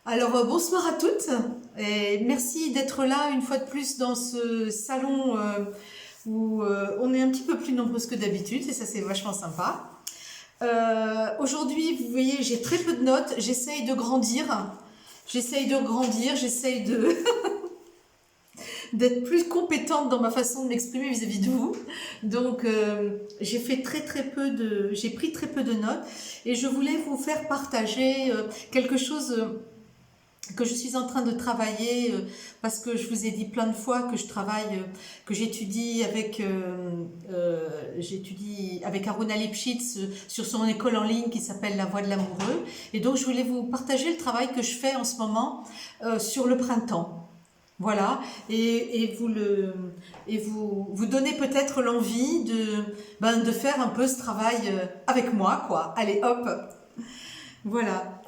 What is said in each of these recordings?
Alors, bonsoir à toutes et merci d'être là une fois de plus dans ce salon où on est un petit peu plus nombreuses que d'habitude et ça c'est vachement sympa. Aujourd'hui, vous voyez, j'ai très peu de notes, j'essaye de d'être plus compétente dans ma façon de m'exprimer vis-à-vis de vous. Donc, j'ai pris très peu de notes et je voulais vous faire partager quelque chose que je suis en train de travailler parce que je vous ai dit plein de fois que je travaille, que j'étudie avec Aruna Lipschitz sur son école en ligne qui s'appelle La Voie de l'amoureux. Et donc je voulais vous partager le travail que je fais en ce moment sur le printemps. Voilà, vous donner peut-être l'envie de faire un peu ce travail avec moi, quoi. Allez, hop, voilà.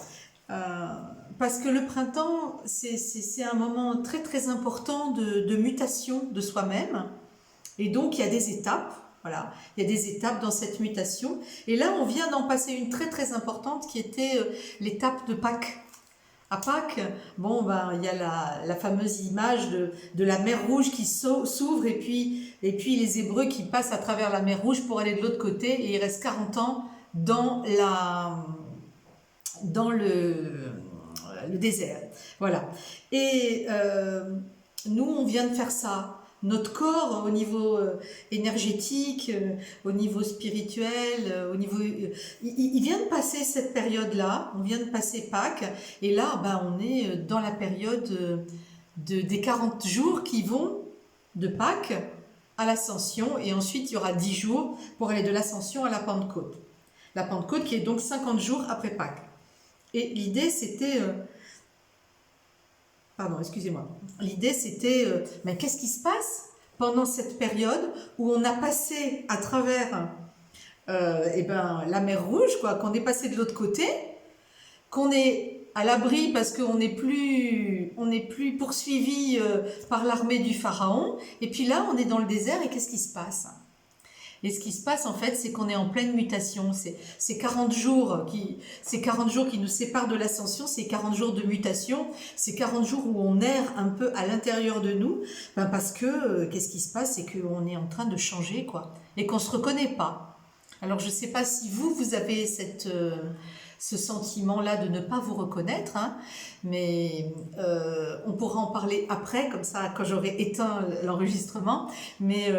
Euh, Parce que le printemps, c'est un moment très très important de mutation de soi-même. Et donc, il y a des étapes. Voilà, il y a des étapes dans cette mutation. Et là, on vient d'en passer une très très importante qui était l'étape de Pâques. À Pâques, bon, ben, il y a la fameuse image de la mer Rouge qui s'ouvre et puis les Hébreux qui passent à travers la mer Rouge pour aller de l'autre côté et ils restent 40 ans dans dans le désert. Voilà. Et nous, on vient de faire ça. Notre corps, au niveau énergétique, au niveau spirituel, il vient de passer cette période-là. On vient de passer Pâques. Et là, ben, on est dans la période des 40 jours qui vont de Pâques à l'Ascension. Et ensuite, il y aura 10 jours pour aller de l'Ascension à la Pentecôte. La Pentecôte qui est donc 50 jours après Pâques. Et l'idée, c'était... pardon, excusez-moi. L'idée, c'était... mais qu'est-ce qui se passe pendant cette période où on a passé à travers la mer Rouge, quoi, qu'on est passé de l'autre côté, qu'on est à l'abri parce qu'on n'est plus poursuivi par l'armée du Pharaon, et puis là, on est dans le désert, et qu'est-ce qui se passe ? Et ce qui se passe, en fait, c'est qu'on est en pleine mutation. Ces 40 jours qui nous séparent de l'ascension, ces 40 jours de mutation, ces 40 jours où on erre un peu à l'intérieur de nous, ben parce que, qu'est-ce qui se passe? C'est qu'on est en train de changer, quoi. Et qu'on ne se reconnaît pas. Alors, je ne sais pas si vous avez ce sentiment-là de ne pas vous reconnaître, hein, mais on pourra en parler après, comme ça, quand j'aurai éteint l'enregistrement. Mais...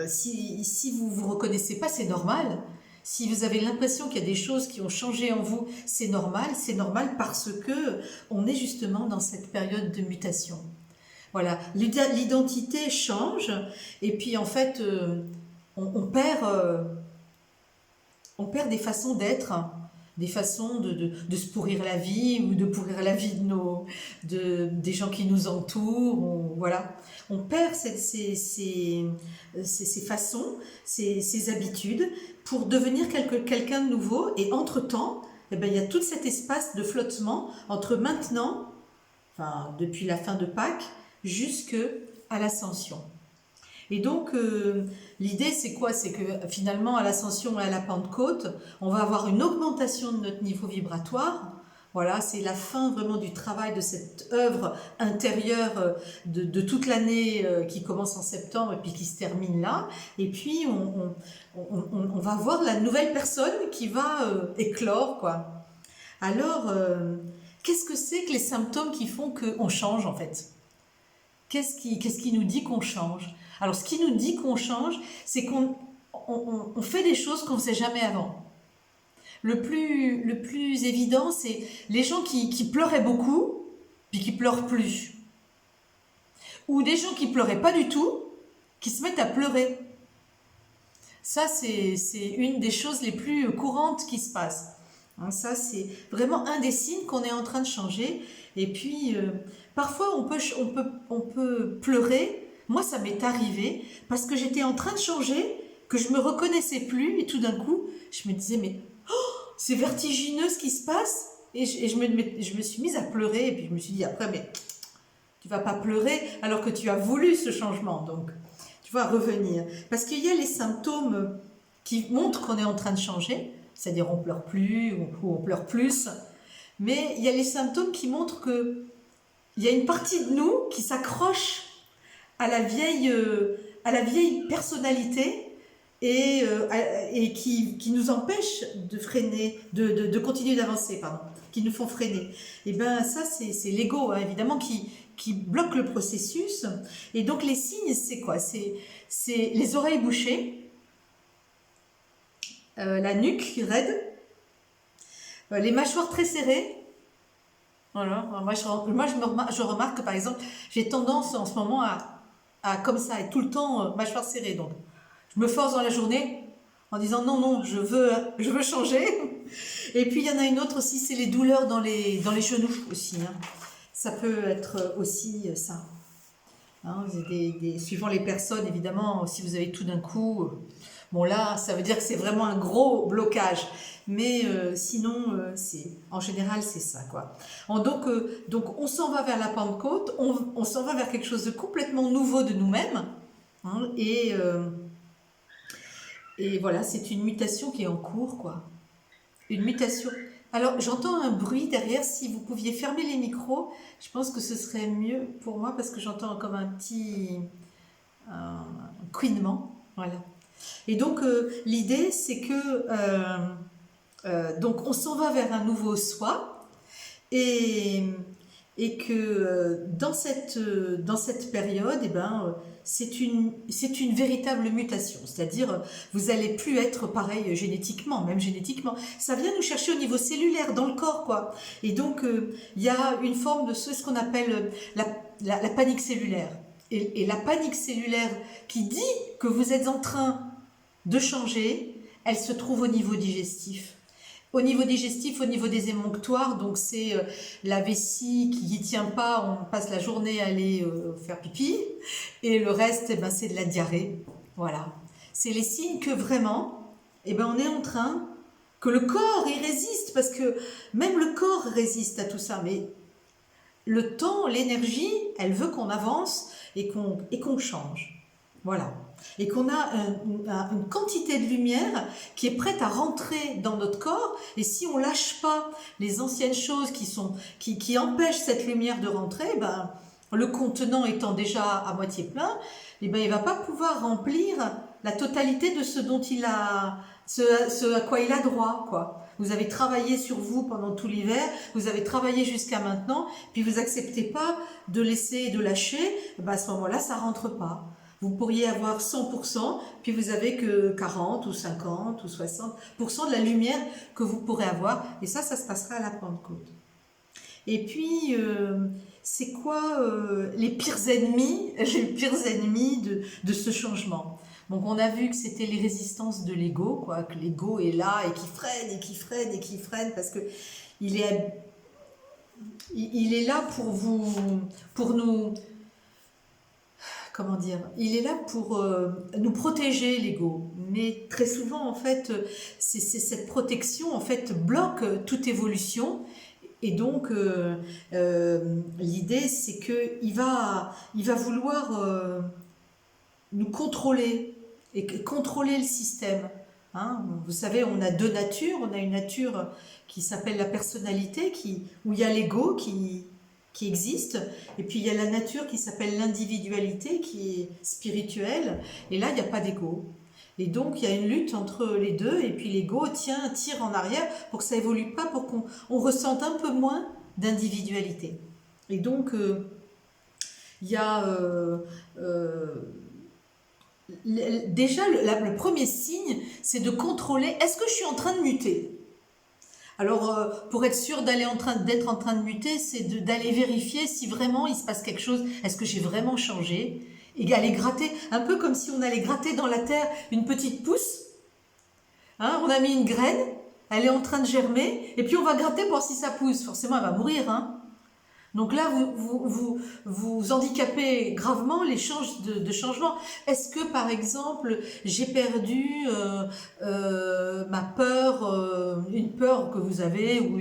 si vous vous reconnaissez pas, c'est normal. Si vous avez l'impression qu'il y a des choses qui ont changé en vous, c'est normal parce que on est justement dans cette période de mutation. Voilà, l'identité change et puis en fait, on perd des façons d'être, des façons de se pourrir la vie ou de pourrir la vie des gens qui nous entourent. Voilà. On perd ces façons, ces habitudes pour devenir quelqu'un de nouveau. Et entre-temps, eh ben, il y a tout cet espace de flottement entre maintenant, enfin, depuis la fin de Pâques, jusqu'à l'ascension. Et donc, l'idée, c'est quoi? C'est que finalement, à l'Ascension et à la Pentecôte, on va avoir une augmentation de notre niveau vibratoire. Voilà, c'est la fin vraiment du travail de cette œuvre intérieure de toute l'année qui commence en septembre et puis qui se termine là. Et puis, on va voir la nouvelle personne qui va éclore, quoi. Alors, qu'est-ce que c'est que les symptômes qui font qu'on change, en fait? Qu'est-ce qui nous dit qu'on change? Alors, ce qui nous dit qu'on change, c'est qu'on fait des choses qu'on ne faisait jamais avant. Le plus évident, c'est les gens qui pleuraient beaucoup, puis qui pleurent plus. Ou des gens qui pleuraient pas du tout, qui se mettent à pleurer. Ça, c'est une des choses les plus courantes qui se passent. Hein, ça, c'est vraiment un des signes qu'on est en train de changer. Et puis, parfois, on peut pleurer. Moi, ça m'est arrivé parce que j'étais en train de changer, que je me reconnaissais plus, et tout d'un coup, je me disais, mais c'est vertigineux ce qui se passe. Et je me suis mise à pleurer, et puis je me suis dit après, mais tu vas pas pleurer alors que tu as voulu ce changement. Donc, tu vas revenir. Parce qu'il y a les symptômes qui montrent qu'on est en train de changer, c'est-à-dire on pleure plus ou on pleure plus. mais il y a les symptômes qui montrent que il y a une partie de nous qui s'accroche à la vieille personnalité et qui nous empêche de freiner, de continuer d'avancer, pardon, qui nous font freiner. Et bien ça, c'est l'ego, hein, évidemment, qui bloque le processus. Et donc les signes, c'est quoi? C'est les oreilles bouchées, la nuque raide, les mâchoires très serrées. Voilà. Moi, je remarque que, par exemple, j'ai tendance en ce moment à comme ça, être tout le temps mâchoire serrée. Donc, je me force dans la journée en disant non, non, je veux changer. Et puis, il y en a une autre aussi, c'est les douleurs dans les genoux aussi. Hein. Ça peut être aussi ça. Hein, suivant les personnes, évidemment, si vous avez tout d'un coup... Bon là, ça veut dire que c'est vraiment un gros blocage. Mais sinon, en général, c'est ça, quoi. Donc on s'en va vers la Pentecôte, on s'en va vers quelque chose de complètement nouveau de nous-mêmes. Hein, et voilà, c'est une mutation qui est en cours, quoi. Une mutation. Alors, j'entends un bruit derrière. Si vous pouviez fermer les micros, je pense que ce serait mieux pour moi parce que j'entends comme un petit couinement. Voilà. Et donc, l'idée, c'est que donc on s'en va vers un nouveau soi et que dans cette période, eh ben, c'est une véritable mutation. C'est-à-dire, vous n'allez plus être pareil génétiquement, même génétiquement. Ça vient nous chercher au niveau cellulaire, dans le corps, quoi. Et donc, il y a une forme de ce qu'on appelle la panique cellulaire. Et la panique cellulaire qui dit que vous êtes en train de changer, elle se trouve au niveau digestif. Au niveau digestif, au niveau des émonctoires, donc c'est la vessie qui n'y tient pas, on passe la journée à aller faire pipi, et le reste, eh ben, c'est de la diarrhée. Voilà. C'est les signes que vraiment, eh ben, on est en train, que le corps, il résiste, parce que même le corps résiste à tout ça, mais le temps, l'énergie, elle veut qu'on avance et qu'on change. Voilà. Et qu'on a une quantité de lumière qui est prête à rentrer dans notre corps. Et si on lâche pas les anciennes choses qui empêchent cette lumière de rentrer, ben, le contenant étant déjà à moitié plein, eh ben, il va pas pouvoir remplir la totalité de ce à quoi il a droit, quoi. Vous avez travaillé sur vous pendant tout l'hiver, vous avez travaillé jusqu'à maintenant, puis vous acceptez pas de laisser, de lâcher, ben à ce moment-là, ça rentre pas. Vous pourriez avoir 100%, puis vous avez que 40 ou 50 ou 60% de la lumière que vous pourrez avoir, et ça se passera à la Pentecôte. Et puis, c'est quoi les pires ennemis de ce changement? Donc on a vu que c'était les résistances de l'ego, quoi, que l'ego est là et qui freine et qui freine et qui freine parce que il est là pour nous, comment dire, il est là pour nous protéger, l'ego. Mais très souvent, en fait, c'est cette protection, en fait, bloque toute évolution. Et donc, l'idée, c'est qu'il va vouloir nous contrôler et contrôler le système. Hein. Vous savez, on a deux natures. On a une nature qui s'appelle la personnalité, où il y a l'ego qui existe, et puis il y a la nature qui s'appelle l'individualité, qui est spirituelle, et là, il n'y a pas d'ego. Et donc, il y a une lutte entre les deux, et puis l'ego tire en arrière pour que ça évolue pas, pour qu'on ressente un peu moins d'individualité. Et donc, il y a... déjà, le premier signe, c'est de contrôler, est-ce que je suis en train de muter? Alors, pour être sûr d'être en train de muter, c'est d'aller vérifier si vraiment il se passe quelque chose. Est-ce que j'ai vraiment changé? Et aller gratter, un peu comme si on allait gratter dans la terre une petite pousse. Hein, on a mis une graine, elle est en train de germer, et puis on va gratter pour voir si ça pousse. Forcément, elle va mourir, hein. Donc là, vous handicapez gravement les chances de changement. Est-ce que, par exemple, j'ai perdu ma peur, une peur que vous avez, ou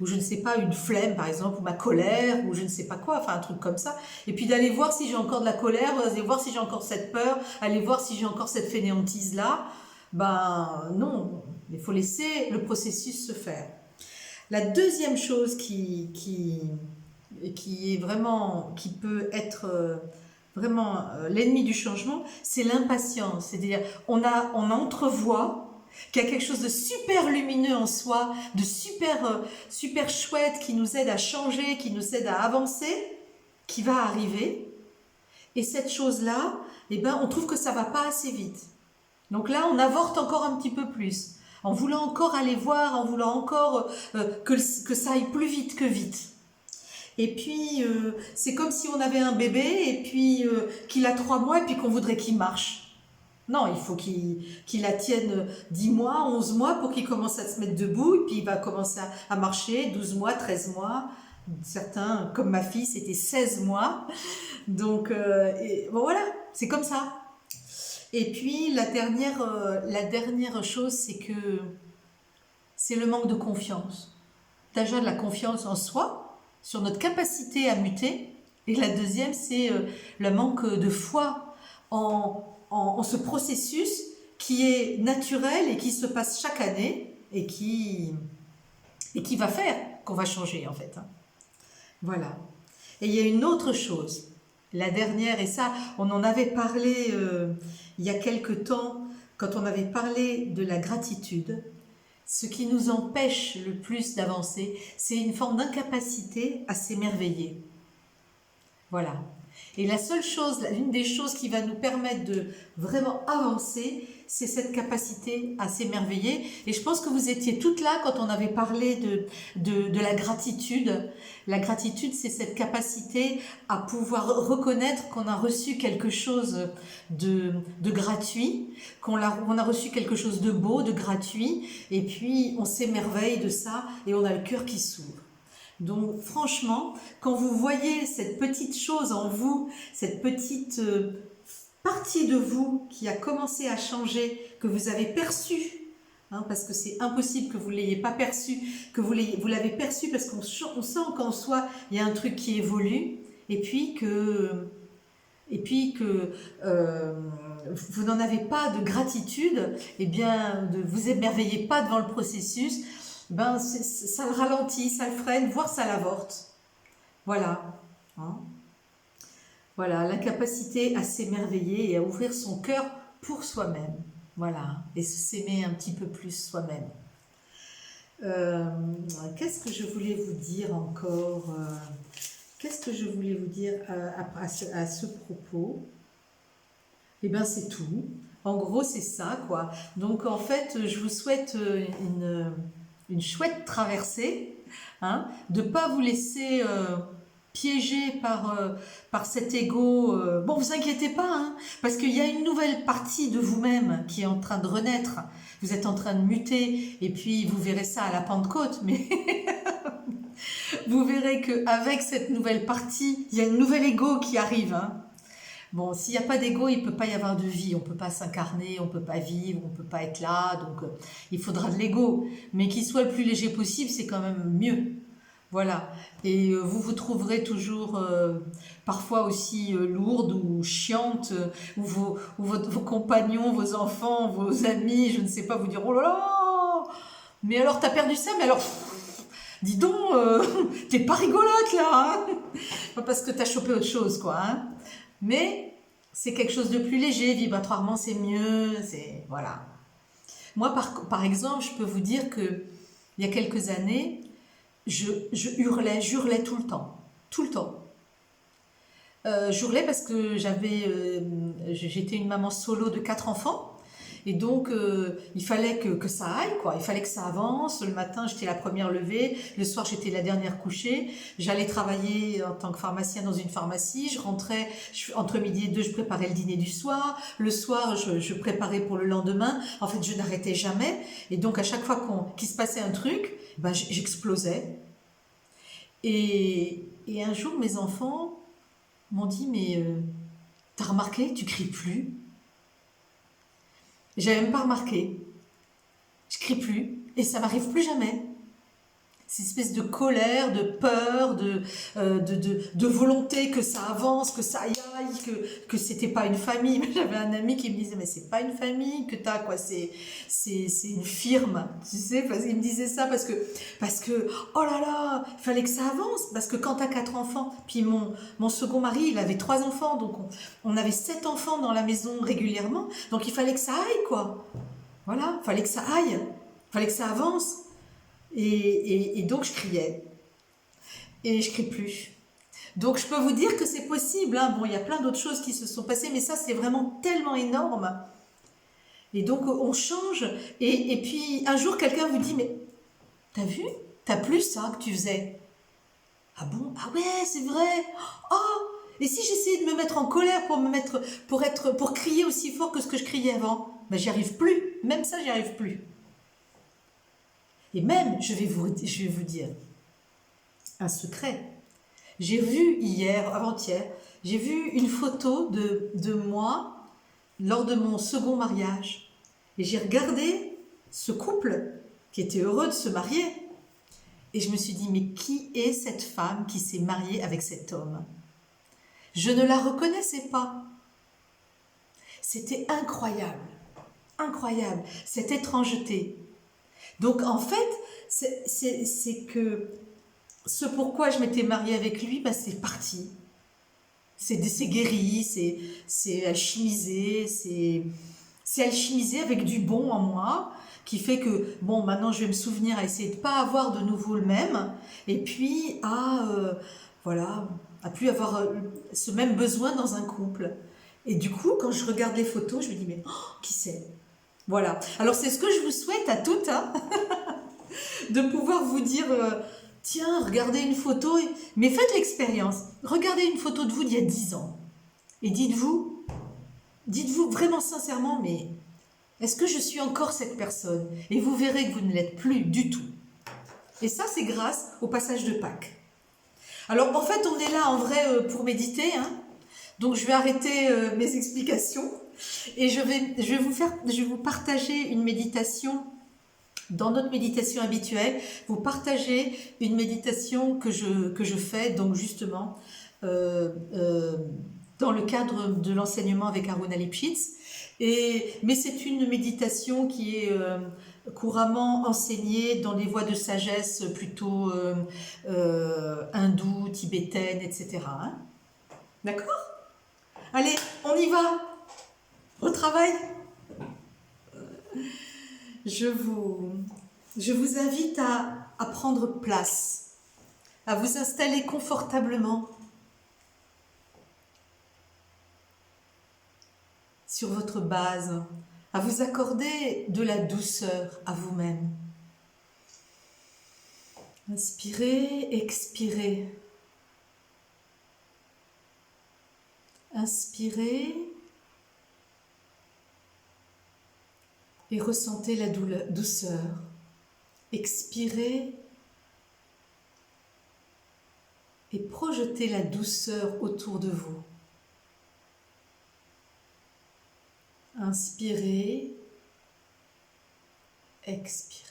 je ne sais pas, une flemme, par exemple, ou ma colère, ou je ne sais pas quoi, enfin un truc comme ça. Et puis d'aller voir si j'ai encore de la colère, aller voir si j'ai encore cette peur, aller voir si j'ai encore cette fainéantise-là. Ben non, il faut laisser le processus se faire. La deuxième chose qui est vraiment, qui peut être vraiment l'ennemi du changement, c'est l'impatience. C'est-à-dire, on entrevoit qu'il y a quelque chose de super lumineux en soi, de super chouette qui nous aide à changer, qui nous aide à avancer, qui va arriver. Et cette chose-là, eh ben, on trouve que ça va pas assez vite. Donc là, on avorte encore un petit peu plus, en voulant encore aller voir, en voulant encore que ça aille plus vite que vite. Et puis, c'est comme si on avait un bébé et puis qu'il a 3 mois et puis qu'on voudrait qu'il marche. Non, il faut qu'il la tienne 10 mois, 11 mois pour qu'il commence à se mettre debout et puis il va commencer à marcher 12 mois, 13 mois. Certains, comme ma fille, c'était 16 mois. Donc, bon, voilà, c'est comme ça. Et puis, la dernière chose, c'est le manque de confiance. Déjà de la confiance en soi, sur notre capacité à muter. Et la deuxième, c'est le manque de foi en ce processus qui est naturel et qui se passe chaque année et qui va faire qu'on va changer, en fait. Voilà. Et il y a une autre chose, la dernière, et ça, on en avait parlé il y a quelque temps, quand on avait parlé de la gratitude. Ce qui nous empêche le plus d'avancer, c'est une forme d'incapacité à s'émerveiller. Voilà. Et la seule chose, l'une des choses qui va nous permettre de vraiment avancer, c'est cette capacité à s'émerveiller. Et je pense que vous étiez toutes là quand on avait parlé de la gratitude. La gratitude, c'est cette capacité à pouvoir reconnaître qu'on a reçu quelque chose de gratuit, qu'on a reçu quelque chose de beau, de gratuit, et puis on s'émerveille de ça et on a le cœur qui s'ouvre. Donc franchement, quand vous voyez cette petite chose en vous, cette petite partie de vous qui a commencé à changer, que vous avez perçue, parce que c'est impossible que vous ne l'ayez pas perçu, que vous l'avez perçu parce qu'on sent qu'en soi, il y a un truc qui évolue, et puis que vous n'en avez pas de gratitude, et bien, vous émerveillez pas devant le processus, ben ça le ralentit, ça le freine, voire ça l'avorte. Voilà. Voilà, l'incapacité à s'émerveiller et à ouvrir son cœur pour soi-même. Voilà, et s'aimer un petit peu plus soi-même. Qu'est-ce que je voulais vous dire encore Qu'est-ce que je voulais vous dire à ce propos? Eh bien, c'est tout. En gros, c'est ça, quoi. Donc, en fait, je vous souhaite une chouette traversée, de ne pas vous laisser piéger par cet ego. Bon, vous inquiétez pas, parce qu'il y a une nouvelle partie de vous-même qui est en train de renaître. Vous êtes en train de muter, et puis vous verrez ça à la Pentecôte, mais vous verrez qu'avec cette nouvelle partie, il y a une nouvelle ego qui arrive. Bon, s'il n'y a pas d'ego, il ne peut pas y avoir de vie. On ne peut pas s'incarner, on ne peut pas vivre, on ne peut pas être là. Donc, il faudra de l'ego. Mais qu'il soit le plus léger possible, c'est quand même mieux. Voilà. Et vous trouverez toujours parfois aussi lourde ou chiante, ou vos compagnons, vos enfants, vos amis, je ne sais pas, vous dire « Oh là là, mais alors t'as perdu ça, mais alors... » Dis donc, t'es pas rigolote là, parce que t'as chopé autre chose, quoi. Mais c'est quelque chose de plus léger, vibratoirement c'est mieux, c'est... Voilà. Moi, par exemple, je peux vous dire que il y a quelques années, je j'hurlais tout le temps. Tout le temps. J'hurlais parce que j'étais une maman solo de 4 enfants. Et donc, il fallait que ça aille, quoi. Il fallait que ça avance. Le matin, j'étais la première levée. Le soir, j'étais la dernière couchée. J'allais travailler en tant que pharmacien dans une pharmacie. Je rentrais, entre midi et 2, je préparais le dîner du soir. Le soir, je préparais pour le lendemain. En fait, je n'arrêtais jamais. Et donc, à chaque fois qu'il se passait un truc, ben, j'explosais. Et un jour, mes enfants m'ont dit, mais t'as remarqué, tu cries plus? J'avais même pas remarqué. Je crie plus et ça m'arrive plus jamais. Cette espèce de colère, de peur, de volonté que ça avance, que ça y aille, que c'était pas une famille. Mais j'avais un ami qui me disait, mais c'est pas une famille que t'as, quoi, c'est une firme, tu sais, parce qu'il me disait ça parce que, oh là là, il fallait que ça avance, parce que quand t'as 4 enfants, puis mon second mari, il avait 3 enfants, donc on avait 7 enfants dans la maison régulièrement, donc il fallait que ça aille, quoi. Voilà, il fallait que ça aille, il fallait que ça avance. Et donc je criais. Et je crie plus. Donc je peux vous dire que c'est possible. Hein. Bon, il y a plein d'autres choses qui se sont passées, mais ça c'est vraiment tellement énorme. Et donc on change. Et puis un jour quelqu'un vous dit, mais t'as vu? T'as plus ça que tu faisais. Ah bon? Ah ouais, c'est vrai. Oh! Et si j'essayais de me mettre en colère pour crier aussi fort que ce que je criais avant, ben j'y arrive plus. Même ça, j'y arrive plus. Et même, je vais vous dire un secret. J'ai vu hier, avant-hier, j'ai vu une photo de moi lors de mon second mariage. Et j'ai regardé ce couple qui était heureux de se marier. Et je me suis dit, mais qui est cette femme qui s'est mariée avec cet homme? Je ne la reconnaissais pas. C'était incroyable. Incroyable, cette étrangeté. Donc en fait, c'est que ce pourquoi je m'étais mariée avec lui, bah, c'est parti. C'est guéri, c'est alchimisé, c'est alchimisé avec du bon en moi, qui fait que, bon, maintenant je vais me souvenir à essayer de ne pas avoir de nouveau le même, et puis voilà, à plus avoir ce même besoin dans un couple. Et du coup, quand je regarde les photos, je me dis, mais oh, qui c'est? Voilà. Alors c'est ce que je vous souhaite à toutes, hein, de pouvoir vous dire, tiens, regardez une photo, mais faites l'expérience. Regardez une photo de vous d'il y a 10 ans. Et dites-vous vraiment sincèrement, mais est-ce que je suis encore cette personne? Et vous verrez que vous ne l'êtes plus du tout. Et ça, c'est grâce au passage de Pâques. Alors, en fait, on est là en vrai pour méditer, hein. Donc, je vais arrêter mes explications et je vais vous partager une méditation. Dans notre méditation habituelle, vous partagez une méditation que je fais, donc justement, dans le cadre de l'enseignement avec Aruna Lipschitz. Mais c'est une méditation qui est couramment enseignée dans les voies de sagesse plutôt hindoues, tibétaines, etc. Hein. D'accord? Allez, on y va! Au travail! Je vous invite à prendre place, à vous installer confortablement sur votre base, à vous accorder de la douceur à vous-même. Inspirez, expirez. Inspirez et ressentez la douceur. Expirez et projetez la douceur autour de vous. Inspirez, expirez.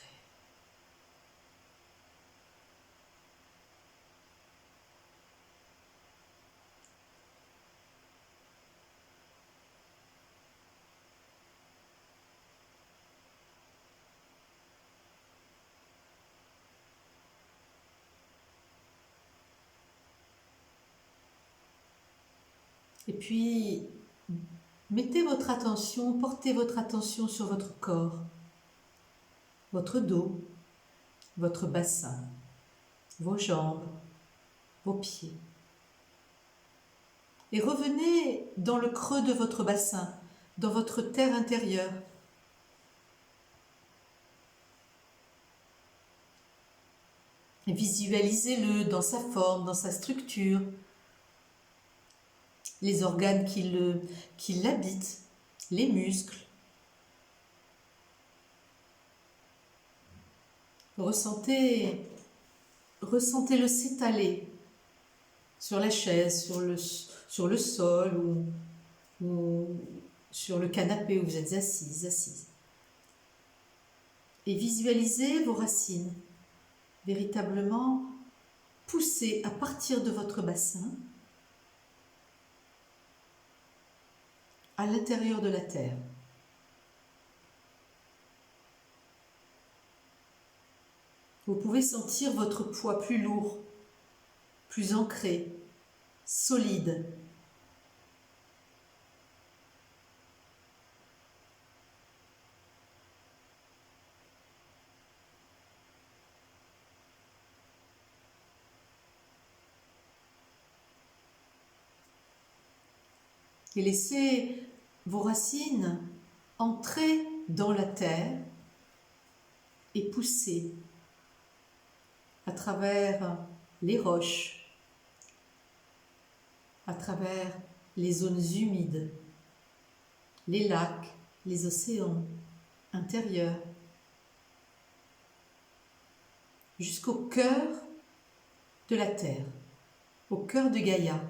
Et puis, portez votre attention sur votre corps, votre dos, votre bassin, vos jambes, vos pieds. Et revenez dans le creux de votre bassin, dans votre terre intérieure. Et visualisez-le dans sa forme, dans sa structure, les organes qui l'habitent, les muscles. Ressentez-le s'étaler sur la chaise, sur le sol ou sur le canapé où vous êtes assise. Et visualisez vos racines véritablement pousser à partir de votre bassin à l'intérieur de la terre. Vous pouvez sentir votre poids plus lourd, plus ancré, solide. Et laissez vos racines entrer dans la terre et pousser à travers les roches, à travers les zones humides, les lacs, les océans intérieurs, jusqu'au cœur de la terre, au cœur de Gaïa.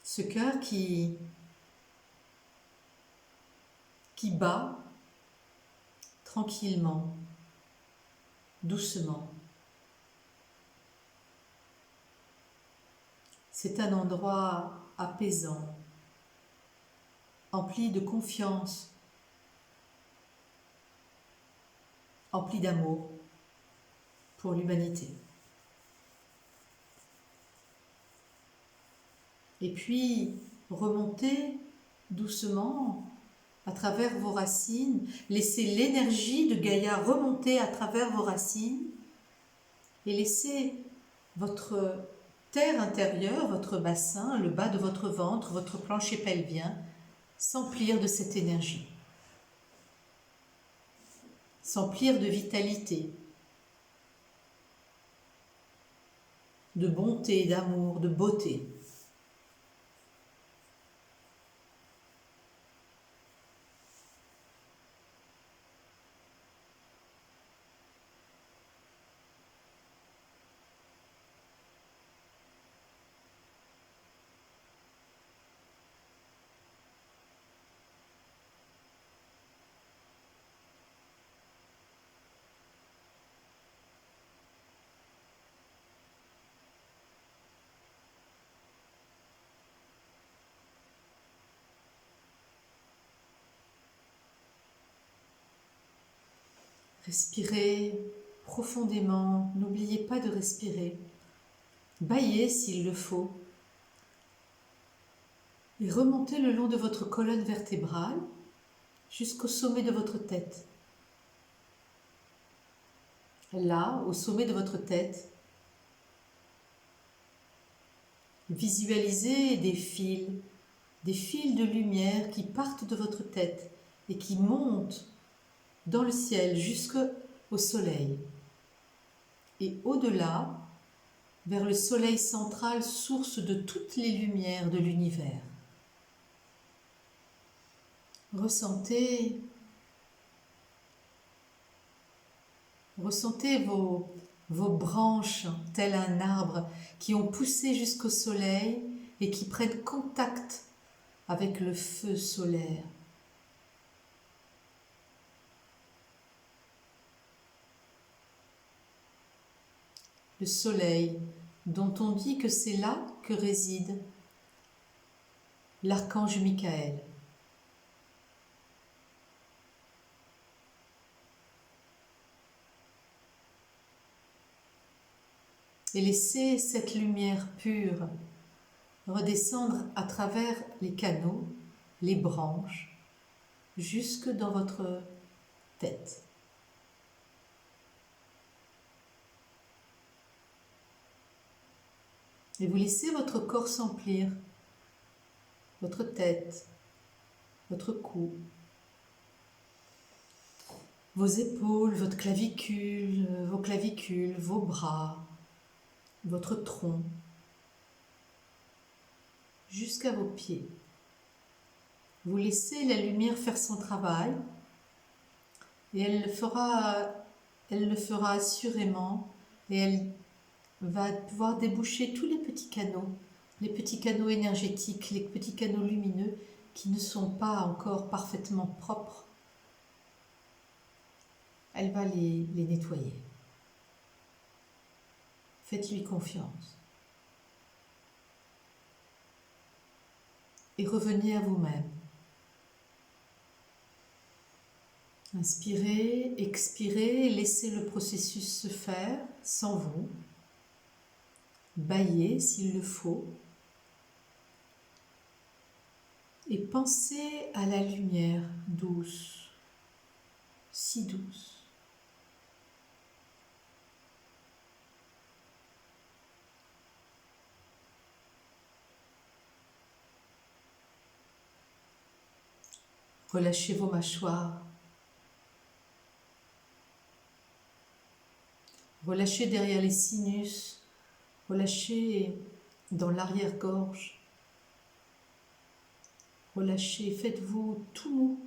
Ce cœur qui bat tranquillement, doucement. C'est un endroit apaisant, empli de confiance, empli d'amour pour l'humanité. Et puis, remontez doucement à travers vos racines, laissez l'énergie de Gaïa remonter à travers vos racines et laissez votre terre intérieure, votre bassin, le bas de votre ventre, votre plancher pelvien, s'emplir de cette énergie, s'emplir de vitalité, de bonté, d'amour, de beauté. Respirez profondément, n'oubliez pas de respirer. Bâillez s'il le faut. Et remontez le long de votre colonne vertébrale jusqu'au sommet de votre tête. Là, au sommet de votre tête, visualisez des fils de lumière qui partent de votre tête et qui montent dans le ciel jusqu'au soleil. Et au-delà, vers le soleil central, source de toutes les lumières de l'univers. Ressentez vos branches, tel un arbre, qui ont poussé jusqu'au soleil et qui prennent contact avec le feu solaire. Le soleil, dont on dit que c'est là que réside l'archange Michael. Et laissez cette lumière pure redescendre à travers les canaux, les branches, jusque dans votre tête. Et vous laissez votre corps s'emplir, votre tête, votre cou, vos épaules, votre clavicule, vos clavicules, vos bras, votre tronc, jusqu'à vos pieds. Vous laissez la lumière faire son travail et elle le fera assurément et elle va pouvoir déboucher tous les petits canaux énergétiques, les petits canaux lumineux qui ne sont pas encore parfaitement propres. Elle va les nettoyer. Faites-lui confiance. Et revenez à vous-même. Inspirez, expirez, laissez le processus se faire sans vous. Bâillez s'il le faut. Et pensez à la lumière douce, si douce. Relâchez vos mâchoires. Relâchez derrière les sinus. Relâchez dans l'arrière-gorge. Relâchez, faites-vous tout mou.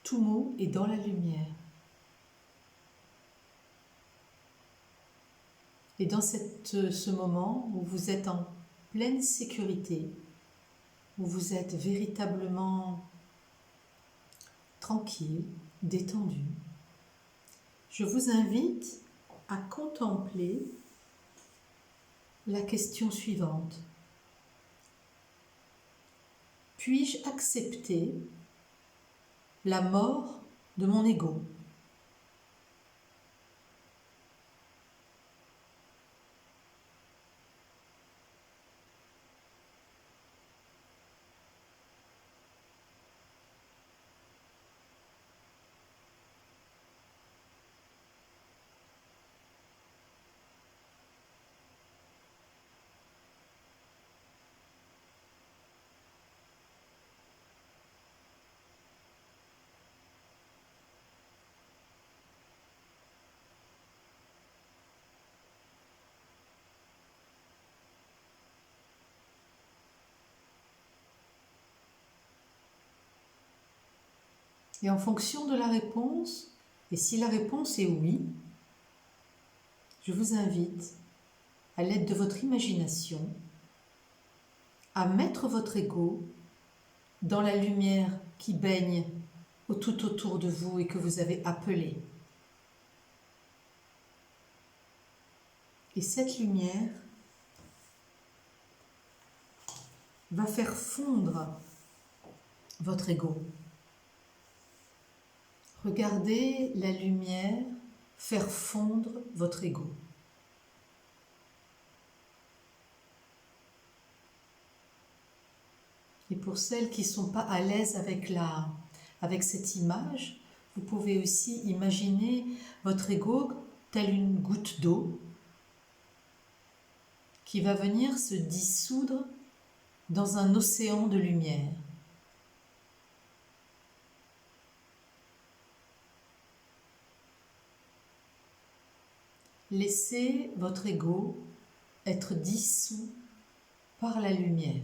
Tout mou et dans la lumière. Et dans ce moment où vous êtes en pleine sécurité, où vous êtes véritablement tranquille, détendu, je vous invite à contempler la question suivante. Puis-je accepter la mort de mon ego ? Et en fonction de la réponse, et si la réponse est oui, je vous invite, à l'aide de votre imagination, à mettre votre ego dans la lumière qui baigne tout autour de vous et que vous avez appelée. Et cette lumière va faire fondre votre ego. Regardez la lumière faire fondre votre ego. Et pour celles qui ne sont pas à l'aise avec cette image, vous pouvez aussi imaginer votre ego tel une goutte d'eau qui va venir se dissoudre dans un océan de lumière. Laissez votre ego être dissous par la lumière.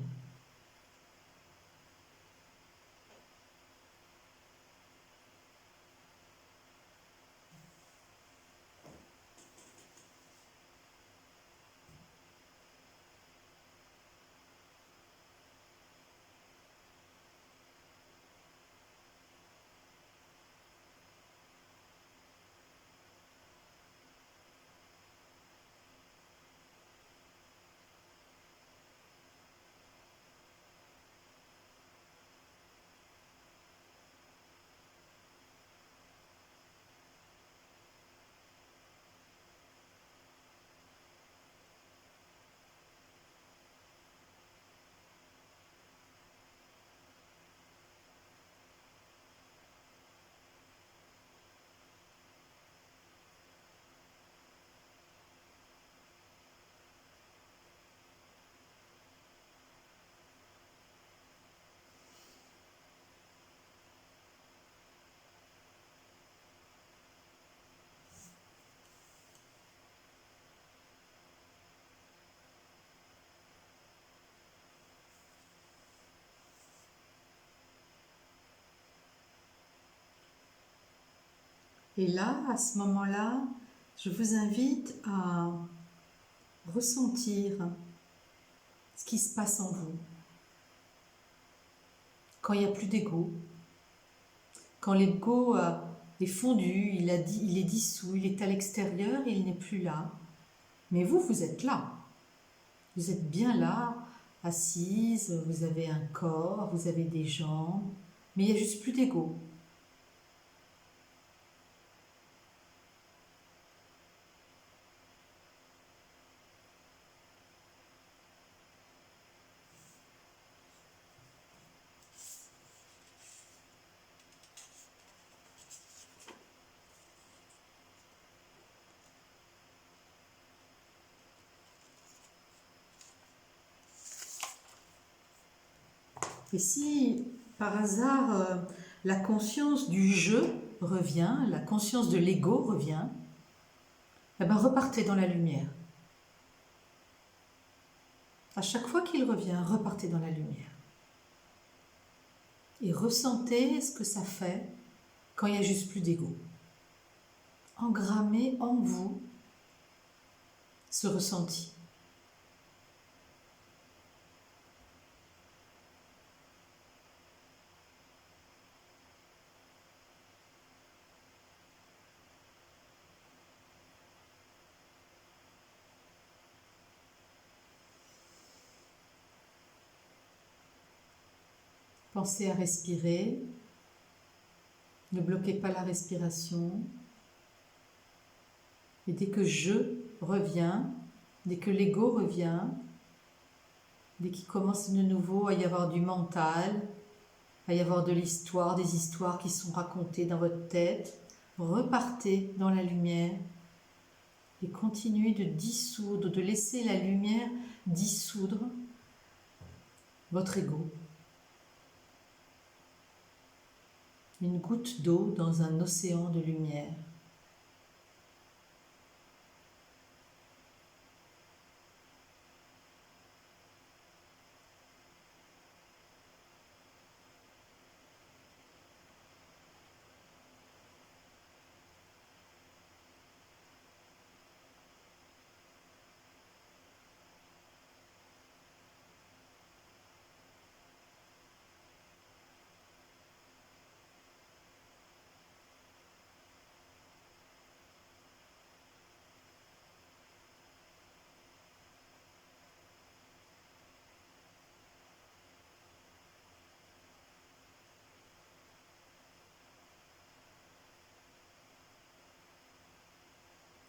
Et là, à ce moment-là, je vous invite à ressentir ce qui se passe en vous. Quand il n'y a plus d'ego, Quand l'ego est fondu, il est dissous, il est à l'extérieur, il n'est plus là. Mais vous, vous êtes là. Vous êtes bien là, assise, vous avez un corps, vous avez des jambes, mais il n'y a juste plus d'ego. Et si, par hasard, la conscience du je revient, la conscience de l'ego revient, eh ben repartez dans la lumière. À chaque fois qu'il revient, repartez dans la lumière. Et ressentez ce que ça fait quand il n'y a juste plus d'ego. Engrammez en vous ce ressenti. Pensez à respirer. Ne bloquez pas la respiration. Et dès que je reviens, dès que l'ego revient, dès qu'il commence de nouveau à y avoir du mental, à y avoir de l'histoire, des histoires qui sont racontées dans votre tête, repartez dans la lumière et continuez de dissoudre, de laisser la lumière dissoudre votre ego. Une goutte d'eau dans un océan de lumière.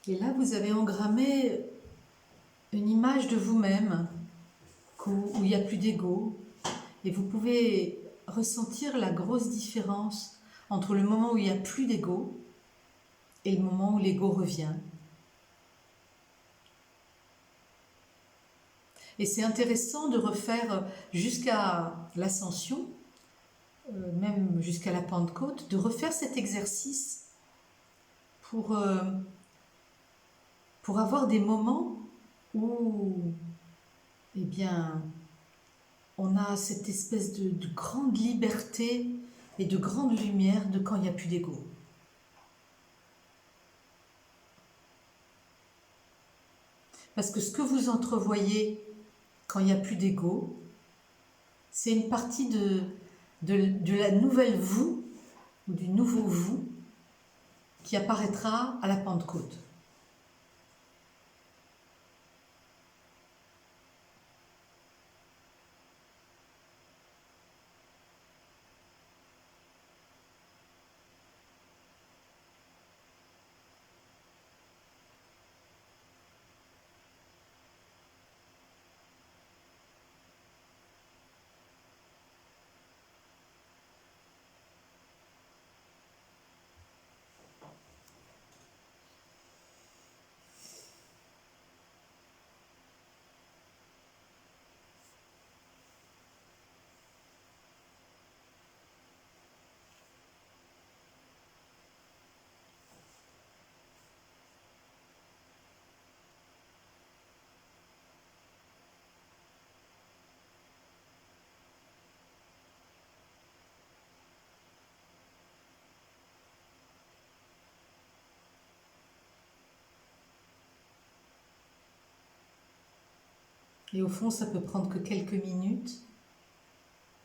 Et là, vous avez engrammé une image de vous-même où il n'y a plus d'ego. Et vous pouvez ressentir la grosse différence entre le moment où il n'y a plus d'ego et le moment où l'ego revient. Et c'est intéressant de refaire jusqu'à l'ascension, même jusqu'à la Pentecôte, de refaire cet exercice pour avoir des moments où, eh bien, on a cette espèce de grande liberté et de grande lumière de quand il n'y a plus d'ego. Parce que ce que vous entrevoyez quand il n'y a plus d'ego, c'est une partie de la nouvelle vous, ou du nouveau vous, qui apparaîtra à la Pentecôte. Et au fond, ça peut prendre que quelques minutes.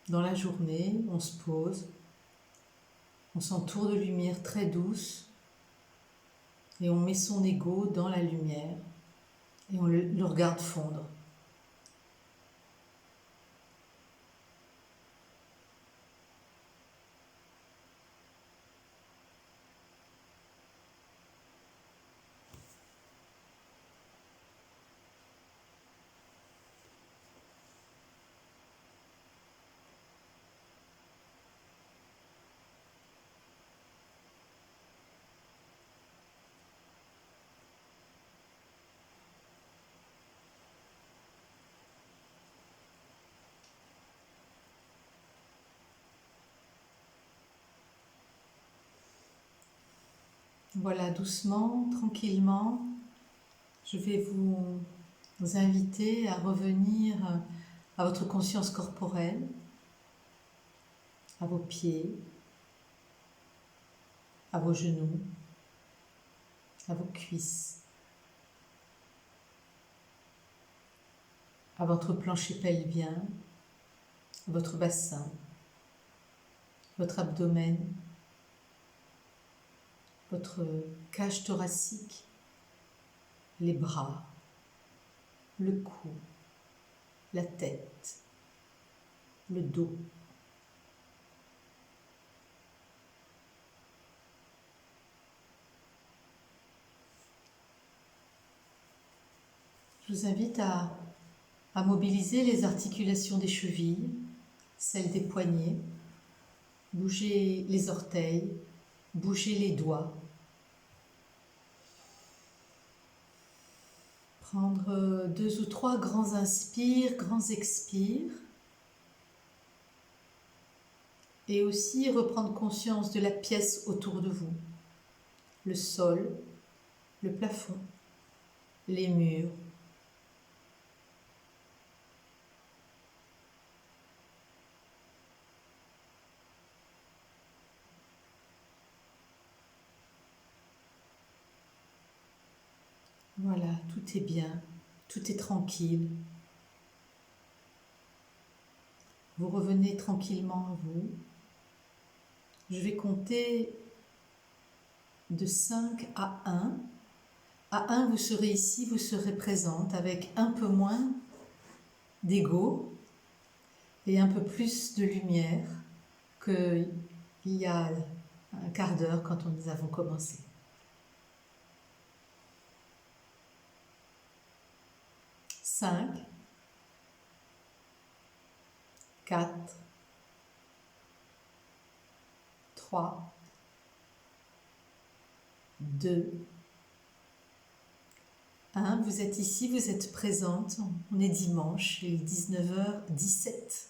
Dans la journée, on se pose, On s'entoure de lumière très douce et on met son ego dans la lumière et on le regarde fondre. Voilà, doucement, tranquillement, je vais vous inviter à revenir à votre conscience corporelle, à vos pieds, à vos genoux, à vos cuisses, à votre plancher pelvien, à votre bassin, votre abdomen, votre cage thoracique, les bras, le cou, la tête, le dos. Je vous invite à mobiliser les articulations des chevilles, celles des poignets, bouger les orteils, bouger les doigts. Prendre 2 ou 3 grands inspires, grands expires. Et aussi reprendre conscience de la pièce autour de vous. Le sol, le plafond, les murs. Voilà, tout est bien, tout est tranquille. Vous revenez tranquillement à vous. Je vais compter de 5 à 1. À 1, vous serez ici, vous serez présente avec un peu moins d'ego et un peu plus de lumière qu'il y a un quart d'heure quand nous avons commencé. 5, 4, 3, 2, 1. Vous êtes ici, vous êtes présente. On est dimanche, il est 19h17.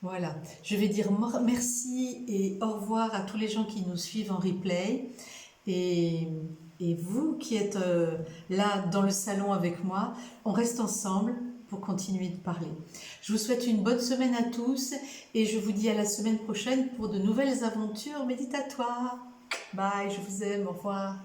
Voilà, je vais dire merci et au revoir à tous les gens qui nous suivent en replay. Et vous qui êtes là dans le salon avec moi, on reste ensemble pour continuer de parler. Je vous souhaite une bonne semaine à tous et je vous dis à la semaine prochaine pour de nouvelles aventures méditatoires. Bye, je vous aime, au revoir.